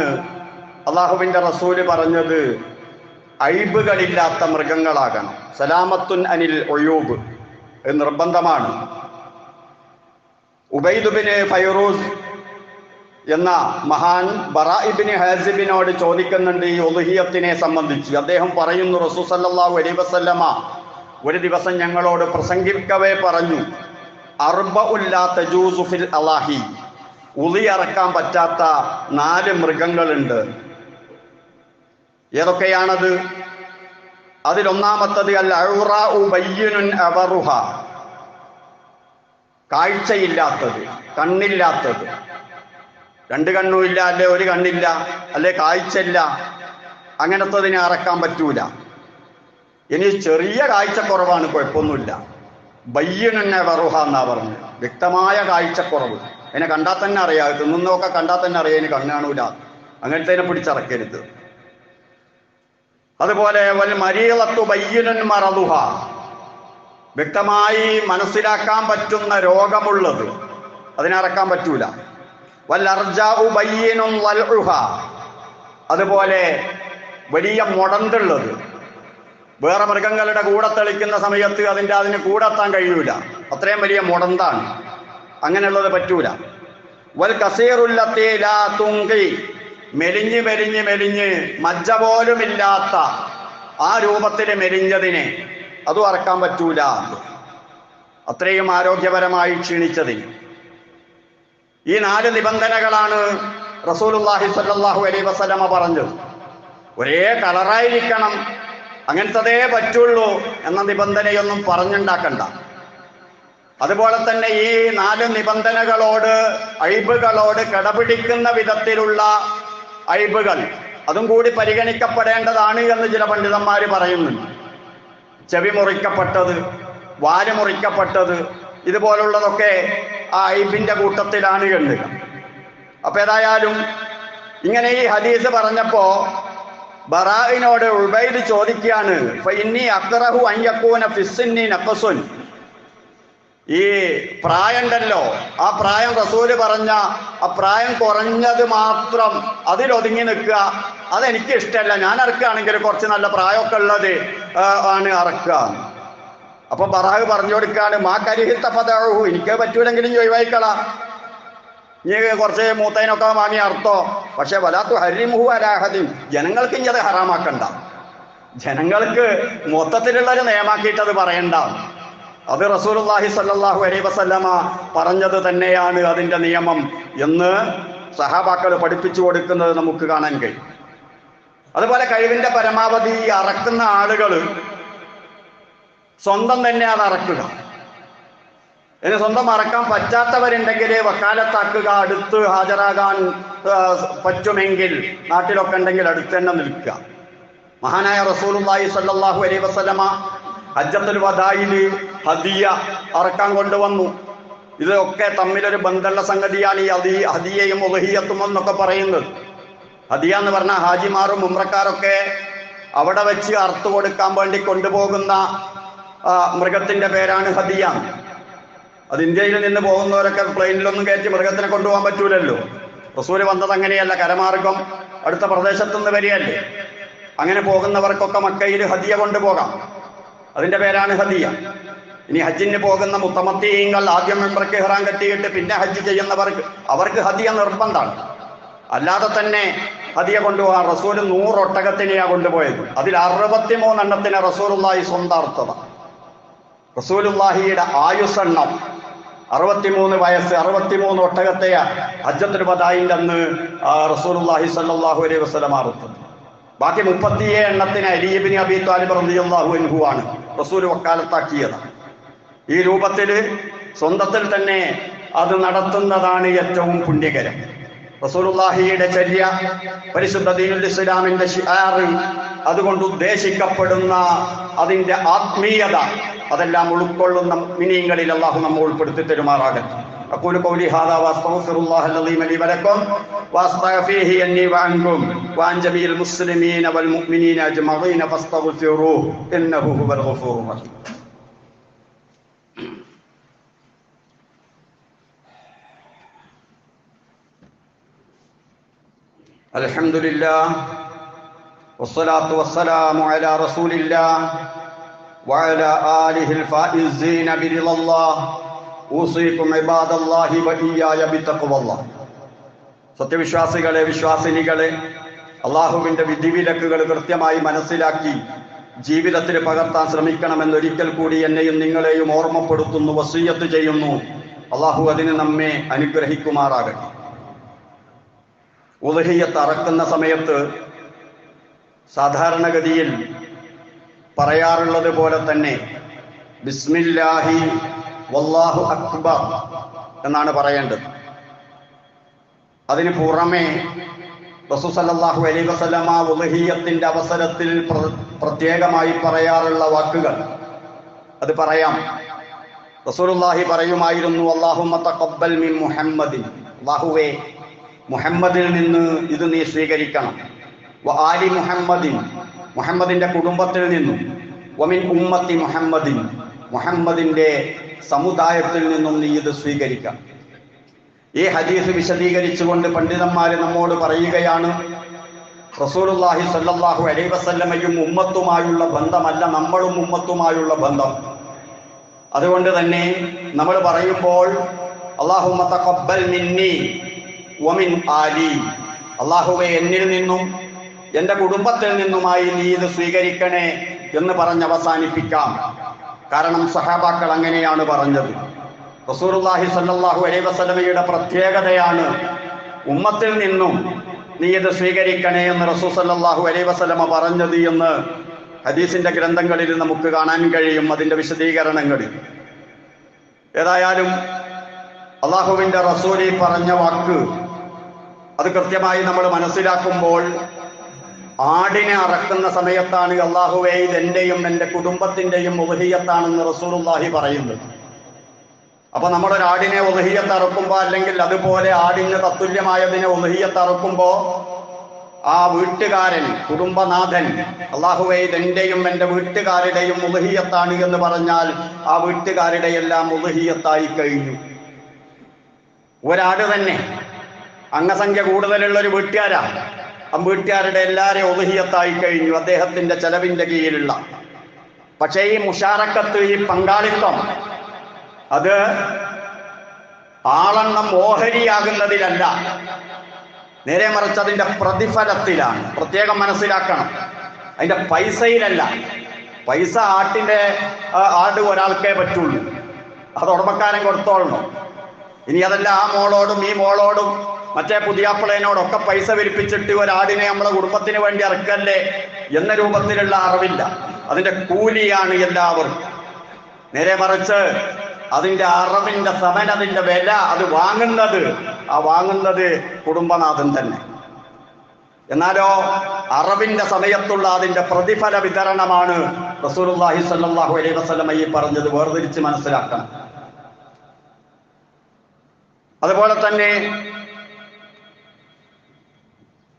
അള്ളാഹുവിന്റെ റസൂല് പറഞ്ഞത്, ഐബുകളില്ലാത്ത മൃഗങ്ങളാകണം. സലാമത്തുൻ അനിൽ ഒയൂബ് നിർബന്ധമാണ്. ഉബൈദ് ബിന് ഫൈറൂസ് എന്ന മഹാൻ ബറാ ഇബ്നു ഹാസിബിനോട് ചോദിക്കുന്നുണ്ട് ഈ ഉളുഹിയത്തിനെ സംബന്ധിച്ച്. അദ്ദേഹം പറയുന്നു, റസൂൽ സല്ലല്ലാഹു അലൈഹി വസല്ലമ ഒരു ദിവസം ഞങ്ങളോട് പ്രസംഗിക്കവേ പറഞ്ഞു, അർബഉ ലാ തജൂസു ഫിൽ അലാഹി, ഉളി അറക്കാൻ പറ്റാത്ത 4 മൃഗങ്ങളുണ്ട്. ഏതൊക്കെയാണത്? അതിലൊന്നാമത്തത് അൽ അഉറാഉ ബയ്യിനുൻ അവറുഹ, കാഴ്ചയില്ലാത്തത്, കണ്ണില്ലാത്തത്. 2 കണ്ണുമില്ല, അല്ലെ 1 കണ്ണില്ല, അല്ലെ കാഴ്ചയില്ല, അങ്ങനത്തതിനെ അറക്കാൻ പറ്റൂല. ഇനി ചെറിയ കാഴ്ചക്കുറവാണ്, കുഴപ്പമൊന്നുമില്ല. ബയ്യിനുൻ അവറുഹ എന്നാ പറഞ്ഞു, വ്യക്തമായ കാഴ്ചക്കുറവ്. അതിനെ കണ്ടാൽ തന്നെ അറിയാം, തിന്നുന്നതൊക്കെ കണ്ടാൽ തന്നെ അറിയാം ഇനി കണ്ണാണൂല. അങ്ങനത്തേനെ പിടിച്ചറക്കരുത്. അതുപോലെ വൽ മരീളത്തു ബയ്യിനുൻ മറദുഹ, വ്യക്തമായി മനസ്സിലാക്കാൻ പറ്റുന്ന രോഗമുള്ളത്, അതിനറക്കാൻ പറ്റൂല. വൽ അർജാഉ ബയ്യിനുൻ വൽഉഹ, അതുപോലെ വലിയ മുടന്തുള്ളത്, വേറെ മൃഗങ്ങളുടെ കൂടെ തെളിക്കുന്ന സമയത്ത് അതിന് കൂടെത്താൻ കഴിയൂല, അത്രയും വലിയ മുടന്താണ്, അങ്ങനെയുള്ളത് പറ്റൂല. വൽ കസീറുല്ലത്തി ലാ തുങ്കി, മെലിഞ്ഞ് മെലിഞ്ഞ് മെലിഞ്ഞ് മജ്ജ പോലും ഇല്ലാത്ത ആ രൂപത്തിൽ മെലിഞ്ഞതിനെ അതും അറക്കാൻ പറ്റൂല, അത്രയും ആരോഗ്യപരമായി ക്ഷീണിച്ചതിന്. ഈ 4 നിബന്ധനകളാണ് റസൂലുള്ളാഹി സ്വല്ലല്ലാഹു അലൈഹി വസല്ലമ പറഞ്ഞത്. ഒരേ കളറായിരിക്കണം, അങ്ങനത്തതേ പറ്റുള്ളൂ എന്ന നിബന്ധനയൊന്നും പറഞ്ഞുണ്ടാക്കണ്ട. അതുപോലെ തന്നെ ഈ 4 നിബന്ധനകളോട്, ഐബുകളോട് കടപിടിക്കുന്ന വിധത്തിലുള്ള ഐബുകൾ അതും കൂടി പരിഗണിക്കപ്പെടേണ്ടതാണ് എന്ന് ചില പണ്ഡിതന്മാർ പറയുന്നുണ്ട്. ചെവി മുറിക്കപ്പെട്ടത്, വാല് മുറിക്കപ്പെട്ടത്, ഇതുപോലുള്ളതൊക്കെ ആ ഐബിന്റെ കൂട്ടത്തിലാണ് എണ്ണുക. അപ്പൊ ഏതായാലും ഇങ്ങനെ ഈ ഹദീസ് പറഞ്ഞപ്പോ ബറാഇനോട് ഉബൈദ് ചോദിക്കുകയാണ്, ഫഇന്നി അക്റഹു അൻ യകൂന ഫിസ്സിന്നി നഖസുൻ, ഈ പ്രായമുണ്ടല്ലോ, ആ പ്രായം റസൂല് പറഞ്ഞ ആ പ്രായം കുറഞ്ഞത് മാത്രം അതിലൊതുങ്ങി നിൽക്കുക, അതെനിക്ക് ഇഷ്ടമല്ല. ഞാൻ അറക്കുകയാണെങ്കിൽ കുറച്ച് നല്ല പ്രായമൊക്കെ ഉള്ളത് ആണ് അറക്കുക. അപ്പൊ ബറാഹ് പറഞ്ഞു കൊടുക്കുകയാണ്, മാ കരിഹിത്ത പദഹു, എനിക്ക് പറ്റൂലെങ്കിലും ഒഴിവായിക്കളാം, നീ കുറച്ച് മൂത്തതിനൊക്കെ വാങ്ങി അർത്ഥോ. പക്ഷെ വലാത്തു ഹരിമുഹു അലാഹദിൻ, ജനങ്ങൾക്ക് ഇനി അത് ഹറാമാക്കണ്ട, ജനങ്ങൾക്ക് മൊത്തത്തിലുള്ളൊരു നിയമാക്കിയിട്ടത് പറയണ്ട. അത് റസൂലുള്ളാഹി സ്വല്ലല്ലാഹു അലൈഹി വസല്ലമ പറഞ്ഞത് തന്നെയാണ് അതിന്റെ നിയമം എന്ന് സഹാബാക്കൾ പഠിപ്പിച്ചു കൊടുക്കുന്നത് നമുക്ക് കാണാൻ കഴിയും. അതുപോലെ കഴിവിന്റെ പരമാവധി അറക്കുന്ന ആളുകൾ സ്വന്തം തന്നെ അത് അറക്കുക. ഇനി സ്വന്തം അറക്കാൻ പറ്റാത്തവരുണ്ടെങ്കിൽ വക്കാലത്താക്കുക, അടുത്ത് ഹാജരാകാൻ പറ്റുമെങ്കിൽ നാട്ടിലൊക്കെ ഉണ്ടെങ്കിൽ അടുത്ത് തന്നെ നിൽക്കുക. മഹാനായ റസൂലുള്ളാഹി സ്വല്ലല്ലാഹു അലൈഹി വസല്ലമ ഹജ്ജത്തുൽ വദായില് ഹദിയ അറക്കാൻ കൊണ്ടുവന്നു. ഇതൊക്കെ തമ്മിലൊരു ബന്ധമുള്ള സംഗതിയാണ് ഈ ഹദിയയും ഉളുഹിയത്തും എന്നൊക്കെ പറയുന്നത്. ഹദിയ എന്ന് പറഞ്ഞാൽ ഹാജിമാരും ഉംറക്കാരൊക്കെ അവിടെ വെച്ച് അറുത്തു കൊടുക്കാൻ വേണ്ടി കൊണ്ടുപോകുന്ന മൃഗത്തിന്റെ പേരാണ് ഹദിയ. അത് ഇന്ത്യയിൽ നിന്ന് പോകുന്നവരൊക്കെ പ്ലെയിനിലൊന്നും കയറ്റി മൃഗത്തിനെ കൊണ്ടുപോകാൻ പറ്റൂലല്ലോ. റസൂല് വന്നത് അങ്ങനെയല്ല, കരമാർഗം അടുത്ത പ്രദേശത്തുനിന്ന് വരികയല്ലേ. അങ്ങനെ പോകുന്നവർക്കൊക്കെ മക്കയിൽ ഹദിയ കൊണ്ടുപോകാം. അതിന്റെ പേരാണ് ഹദിയ. ഇനി ഹജ്ജിന് പോകുന്ന മുത്തമത്തീങ്ങൾ ആദ്യം മെമ്പർക്ക് ഇഹ്റാം കെട്ടിയിട്ട് പിന്നെ ഹജ്ജ് ചെയ്യുന്നവർക്ക് അവർക്ക് ഹദിയ നിർബന്ധമാണ്. അല്ലാതെ തന്നെ ഹദിയ കൊണ്ടുപോകാൻ റസൂൽ 100 ഒട്ടകത്തിനെയാണ് കൊണ്ടുപോയത്. അതിൽ 63 എണ്ണത്തിന് റസൂലുള്ളാഹി സ്വന്തം അർത്ഥത. റസൂലുള്ളാഹിയുടെ ആയുസ്സെണ്ണം 63 വയസ്സ്, 63 ഒട്ടകത്തെ ഹജ്ജത്തുൽ വദാഇന്റെ അന്ന് റസൂലുള്ളാഹി സ്വല്ലല്ലാഹു അലൈഹി വസല്ലം അറുത്തത്. ബാക്കി 37 എണ്ണത്തിന് അലി ഇബ്നു അബീ ത്വാലിബ് റളിയല്ലാഹു അൻഹു ആണ് റസൂൽ വക്കാലത്താക്കിയത്. ഈ രൂപത്തിൽ സ്വന്തത്തിൽ തന്നെ അത് നടത്തുന്നതാണ് ഏറ്റവും പുണ്യകരം. റസൂലുള്ളാഹിയുടെ ചര്യ, പരിശുദ്ധ ദീനുൽ ഇസ്ലാമിന്റെ ശിആർ, അതുകൊണ്ട് ഉദ്ദേശിക്കപ്പെടുന്ന അതിന്റെ ആത്മീയത, അതെല്ലാം ഉൾക്കൊള്ളുന്ന മുഅ്മിനീങ്ങളിൽ അല്ലാഹു നമ്മെ ഉൾപ്പെടുത്തി തരുമാറാകട്ടെ. أقول قولي هذا وأستغفر الله العظيم لي ولكم وأستغفره أني وعنكم وعن جميع المسلمين والمؤمنين أجمعين فاستغفروه إنه هو الغفور الرحيم. الحمد لله والصلاة والسلام على رسول الله وعلى آله الفائزين برضا الله ഊസിക്കും ഇബാദല്ലാഹി വഇയ്യായ ബിത്തഖ്വല്ലാഹ്. സത്യവിശ്വാസികളെ, വിശ്വാസിനികളെ, അള്ളാഹുവിന്റെ വിധിവിലക്കുകൾ കൃത്യമായി മനസ്സിലാക്കി ജീവിതത്തിൽ പകർത്താൻ ശ്രമിക്കണമെന്നൊരിക്കൽ കൂടി എന്നെയും നിങ്ങളെയും ഓർമ്മപ്പെടുത്തുന്നു, വസിയ്യത്ത് ചെയ്യുന്നു. അള്ളാഹു അതിന് നമ്മെ അനുഗ്രഹിക്കുമാറാകട്ടെ. ഉദ്ഹിയ്യത്ത് അറക്കുന്ന സമയത്ത് സാധാരണഗതിയിൽ പറയാറുള്ളത് പോലെ തന്നെ ബിസ്മില്ലാഹി വല്ലാഹു അക്ബർ എന്നാണ് പറയേണ്ടത്. അതിന് പുറമെ റസൂൽ സല്ലല്ലാഹു അലൈഹി വസല്ലമ ഉദ്ഹിയ്യത്തിന്റെ അവസരത്തിൽ പ്രത്യേകമായി പറയാറുള്ള വാക്കുകൾ അത് പറയാം. റസൂലുള്ളാഹി പറയുമായിരുന്നു, അല്ലാഹുമ്മ തഖബ്ബൽ മിൻ മുഹമ്മദിൻ, അല്ലാഹുവേ മുഹമ്മദിൽ നിന്ന് ഇത് നീ സ്വീകരിക്കണം. വ ആലി മുഹമ്മദിൻ, മുഹമ്മദിന്റെ കുടുംബത്തിൽ നിന്നും. വമിൻ ഉമ്മത്തി മുഹമ്മദിൻ, മുഹമ്മദിന്റെ സമുദായത്തിൽ നിന്നും നീ ഇത് സ്വീകരിക്കാം. ഈ ഹദീസ് വിശദീകരിച്ചുകൊണ്ട് പണ്ഡിതന്മാര് നമ്മോട് പറയുകയാണ്, റസൂലുള്ളാഹി സ്വല്ലല്ലാഹു അലൈഹി വസല്ലമയും ഉമ്മത്തുമായുള്ള ബന്ധമല്ല നമ്മളും ഉമ്മത്തുമായുള്ള ബന്ധം. അതുകൊണ്ട് തന്നെ നമ്മൾ പറയുമ്പോൾ അല്ലാഹുമ്മ തഖബ്ബൽ മിന്നി വമിൻ ആലി, അല്ലാഹുവേ എന്നിൽ നിന്നും എൻ്റെ കുടുംബത്തിൽ നിന്നുമായി നീ ഇത് സ്വീകരിക്കണേ എന്ന് പറഞ്ഞ് അവസാനിപ്പിക്കാം. കാരണം സഹാബാക്കൾ അങ്ങനെയാണ് പറഞ്ഞത്. റസൂലുള്ളാഹി സ്വല്ലല്ലാഹു അലൈഹി വസല്ലമയുടെ പ്രത്യേകതയാണ് ഉമ്മത്തിൽ നിന്നും നീ ഇത് സ്വീകരിക്കണേ എന്ന് റസൂൽ സല്ലല്ലാഹു അലൈഹി വസല്ലമ പറഞ്ഞത് എന്ന് ഹദീസിന്റെ ഗ്രന്ഥങ്ങളിൽ നമുക്ക് കാണാൻ കഴിയും, അതിന്റെ വിശദീകരണങ്ങളിൽ. ഏതായാലും അള്ളാഹുവിന്റെ റസൂലി പറഞ്ഞ വാക്ക് അത് കൃത്യമായി നമ്മൾ മനസ്സിലാക്കുമ്പോൾ ആടിനെ അറക്കുന്ന സമയത്താണ് അല്ലാഹുവേ ഇത് എന്റെയും എൻ്റെ കുടുംബത്തിന്റെയും ഉദ്ഹിയ്യത്താണെന്ന് റസൂലുള്ളാഹി പറയുന്നത്. അപ്പൊ നമ്മളൊരാടിനെ ഉദ്ഹിയ്യത്ത് അറുക്കുമ്പോ, അല്ലെങ്കിൽ അതുപോലെ ആടിന് തത്തുല്യമായതിനെ ഉദ്ഹിയ്യത്ത് അറുക്കുമ്പോ ആ വീട്ടുകാരൻ, കുടുംബനാഥൻ, അല്ലാഹുവേ ഇത് എന്റെയും എൻ്റെ വീട്ടുകാരുടെയും ഉദ്ഹിയ്യത്താണ് എന്ന് പറഞ്ഞാൽ ആ വീട്ടുകാരുടെ എല്ലാം ഉദ്ഹിയ്യത്തായി കഴിഞ്ഞു. ഒരാട് തന്നെ അംഗസംഖ്യ കൂടുതലുള്ള ഒരു വീട്ടുകാരാ, ആ വീട്ടുകാരുടെ എല്ലാവരെയും ഉദ്ഹിയ്യത്തായി കഴിഞ്ഞു, അദ്ദേഹത്തിന്റെ ചെലവിന്റെ കീഴിലുള്ള. പക്ഷേ ഈ മുഷാറക്കത്ത്, ഈ പങ്കാളിത്തം, അത് ആളെണ്ണം ഓഹരിയാകുന്നതിലല്ല, നേരെ മറിച്ച് അതിന്റെ പ്രതിഫലത്തിലാണ്. പ്രത്യേകം മനസ്സിലാക്കണം, അതിന്റെ പൈസയിലല്ല. പൈസ ആട് ഒരാൾക്കേ പറ്റുള്ളൂ, അത് ഉടമക്കാരൻ കൊടുത്തോളണം. ഇനി അതല്ല ആ മോളോടും ഈ മോളോടും മറ്റേ പുതിയാപ്പിളേനോടൊക്കെ പൈസ വിരിപ്പിച്ചിട്ട് ഒരാടിനെ നമ്മളെ കുടുംബത്തിന് വേണ്ടി ഇറക്കല്ലേ എന്ന രൂപത്തിലുള്ള അറിവില്ല. അതിന്റെ കൂലിയാണ് എല്ലാവർക്കും. നേരെ മറിച്ച് അതിന്റെ അറിവിന്റെ സമൻ, അതിന്റെ വില, അത് വാങ്ങുന്നത് കുടുംബനാഥൻ തന്നെ. എന്നാലോ അറിവിന്റെ സമയത്തുള്ള അതിന്റെ പ്രതിഫല വിതരണമാണ് റസൂലുള്ളാഹി സ്വല്ലല്ലാഹു അലൈഹി വസല്ലം ഈ പറഞ്ഞത്. വേർതിരിച്ച് മനസ്സിലാക്കണം. അതുപോലെ തന്നെ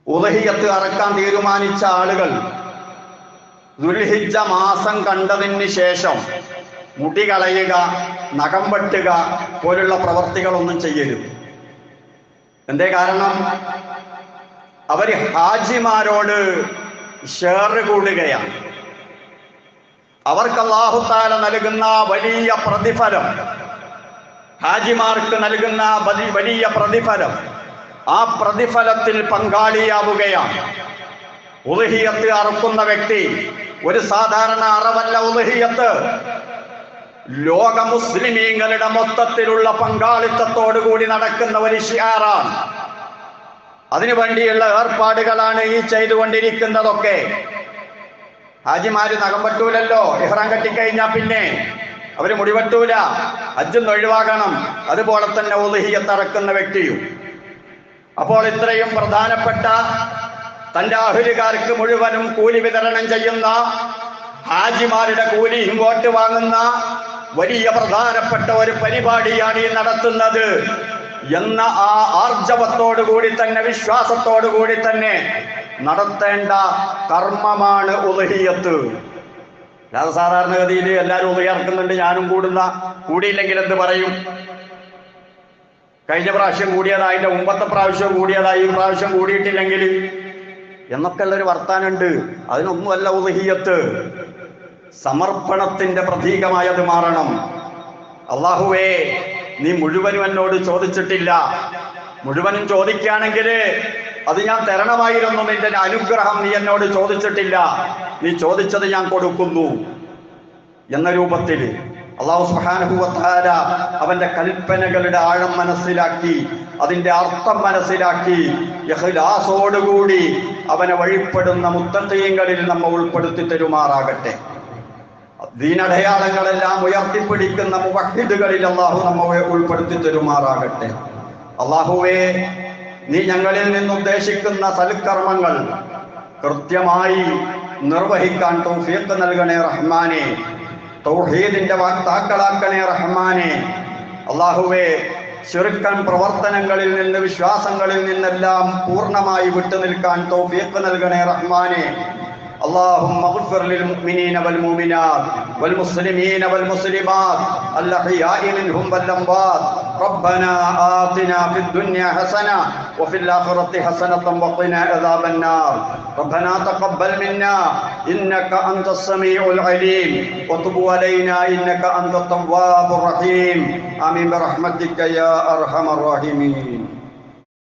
ഉദ്ഹിയ്യത്ത് അറക്കാൻ തീരുമാനിച്ച ആളുകൾ ദുൽഹിജ്ജ മാസം കണ്ടതിന് ശേഷം മുടി കളയുക, നഖം വെട്ടുക പോലുള്ള പ്രവർത്തികളൊന്നും ചെയ്യരുത്. എന്തേ കാരണം? അവര് ഹാജിമാരോട് ഷേർ കൂടുകയാണ്. അവർക്ക് അല്ലാഹു തആല നൽകുന്ന വലിയ പ്രതിഫലം, ഹാജിമാർക്ക് നൽകുന്ന വലിയ പ്രതിഫലം, ആ പ്രതിഫലത്തിൽ പങ്കാളിയാവുകയാണ്. ഉളുഹിയത്ത് അറുക്കുന്ന വ്യക്തി ഒരു സാധാരണ അറവല്ല. ഉളുഹിയത്ത് ലോക മുസ്ലിമീങ്ങളുടെ മൊത്തത്തിലുള്ള പങ്കാളിത്തത്തോടുകൂടി നടക്കുന്ന ഒരു ശിആറാണ്. അതിനു വേണ്ടിയുള്ള ഏർപ്പാടുകളാണ് ഈ ചെയ്തുകൊണ്ടിരിക്കുന്നതൊക്കെ. ഹാജിമാര് നഖം വെട്ടൂലല്ലോ, ഇഹ്റാം കെട്ടിക്കഴിഞ്ഞാൽ പിന്നെ അവര് മുടിവെട്ടൂല, ഹജ്ജ് ഒഴിവാക്കണം. അതുപോലെ തന്നെ ഉളുഹിയത്ത് അറക്കുന്ന വ്യക്തിയും. അപ്പോൾ ഇത്രയും പ്രധാനപ്പെട്ട തന്റെ അഹ്ലുകാർക്ക് മുഴുവനും കൂലി വിതരണം ചെയ്യുന്ന, ഹാജിമാരുടെ കൂലി ഇങ്ങോട്ട് വാങ്ങുന്ന വലിയ പ്രധാനപ്പെട്ട ഒരു പരിപാടിയാണ് ഈ നടത്തുന്നത് എന്ന ആ ആർജവത്തോടുകൂടി തന്നെ, വിശ്വാസത്തോടുകൂടി തന്നെ നടത്തേണ്ട കർമ്മമാണ് ഉളുഹിയത്ത്. അല്ലാതെ സാധാരണഗതിയിൽ എല്ലാവരും ഉളുഹിയ ഇറക്കുന്നുണ്ട്, ഞാനും കൂടിയില്ലെങ്കിൽ എന്ത് പറയും? കഴിഞ്ഞ പ്രാവശ്യം കൂടിയതാ, അതിന്റെ മുമ്പത്തെ പ്രാവശ്യം കൂടിയതായി, ഈ പ്രാവശ്യം കൂടിയിട്ടില്ലെങ്കിൽ എന്നൊക്കെ ഉള്ളൊരു വർത്താനുണ്ട്. അതിനൊന്നുമല്ല ഉളുഹിയത്ത്. സമർപ്പണത്തിന്റെ പ്രതീകമായത് മാറണം. അല്ലാഹുവേ, നീ മുഴുവനും എന്നോട് ചോദിച്ചിട്ടില്ല, മുഴുവനും ചോദിക്കുകയാണെങ്കിൽ അത് ഞാൻ തരണമായിരുന്നു. നിന്റെ അനുഗ്രഹം നീ എന്നോട് ചോദിച്ചിട്ടില്ല, നീ ചോദിച്ചത് ഞാൻ കൊടുക്കുന്നു എന്ന രൂപത്തിൽ അല്ലാഹു സുബ്ഹാനഹു വ തആല അവന്റെ കൽപ്പനകളുടെ ആഴം മനസ്സിലാക്കി, അതിന്റെ അർത്ഥം മനസ്സിലാക്കി, ഇഖ്ലാസോടുകൂടി അവനെ വഴിപ്പെടുന്ന മുത്തഖീങ്ങളിൽ നമ്മെ ഉൾപ്പെടുത്തി തരുമാറാകട്ടെ. ദീനടയാളങ്ങളെല്ലാം ഉയർത്തിപ്പിടിക്കുന്ന മുവഹ്ഹിദുകളിൽ അല്ലാഹു നമ്മെ ഉൾപ്പെടുത്തി തരുമാറാകട്ടെ. അല്ലാഹുവേ, നീ ഞങ്ങളിൽ നിന്നുദ്ദേശിക്കുന്ന സൽക്കർമ്മങ്ങൾ കൃത്യമായി നിർവഹിക്കാൻ തൗഫീഖ് നൽകണേ റഹ്മാനെ. തൗഹീദിന്റെ വാക്താക്കളാക്കണേ റഹ്മാനെ. അല്ലാഹുവേ, ശിർക്കൻ പ്രവർത്തനങ്ങളിൽ നിന്ന്, വിശ്വാസങ്ങളിൽ നിന്നെല്ലാം പൂർണ്ണമായി വിട്ടുനിൽക്കാൻ തൗഫീഖ് നൽകണേ റഹ്മാനെ. اللهم اغفر للمؤمنين والمؤمنات والمسلمين والمسلمات الأحياء منهم والأموات. ربنا آتنا في الدنيا حسنة وفي الآخرة حسنة وقنا عذاب النار. ربنا تقبل منا إنك أنت السميع العليم وتب علينا إنك أنت التواب الرحيم. آمين برحمتك يا أرحم الراحمين.